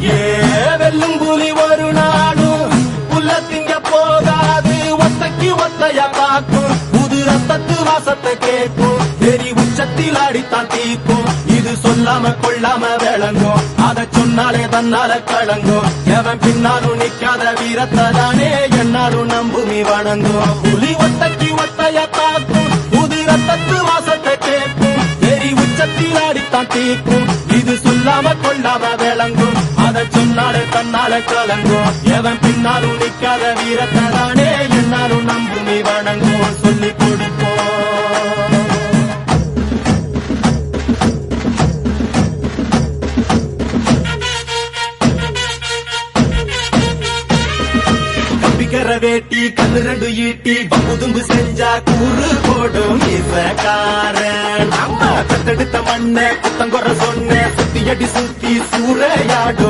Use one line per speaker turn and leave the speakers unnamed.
ஏ வெல்லும் புலி ஒரு நாளும் புல்ல திங்க போகாது, ஒத்தைக்கு ஒத்தையா காக்கும், புது ரத்தத்து வாசத்தை கேட்கும், வெறி உச்சத்தில் அடித்தான் தீக்கும். இது சொல்லாம கொள்ளாம விளங்கும், அதை சொன்னாலே தன்னால கலங்கும். எவன் பின்னாலும் நிக்காத வீரத்தை தானே என்னாலும் நம்புமி வணங்கும். புலி ஒத்தைக்கு ஒத்தையா காக்கும், புது ரத்தத்து வாசத்தை கேட்கும், வெறி உச்சத்தில் அடித்தான் தீக்கும். இது சொல்லாம கொள்ளாம விளங்கும், அதை சொன்னாலே தன்னால கலங்கும். எவன் பின்னாலும் நிக்காத வீரத்தை தானே என்னாலும் நம்புமி வணங்கும். சொல்லிக் கொடுப்போம். கம்பிக்கர வேட்டி கண்ணு ரெண்டு ஈட்டி பம்புதும்பு செஞ்சா கூறு போடும் இசக்காரன். அம்மா கத்தெடுத்த மண்ண குத்தங்குற சொன்ன சுத்தி அடி சுத்தி சூறையாடும்.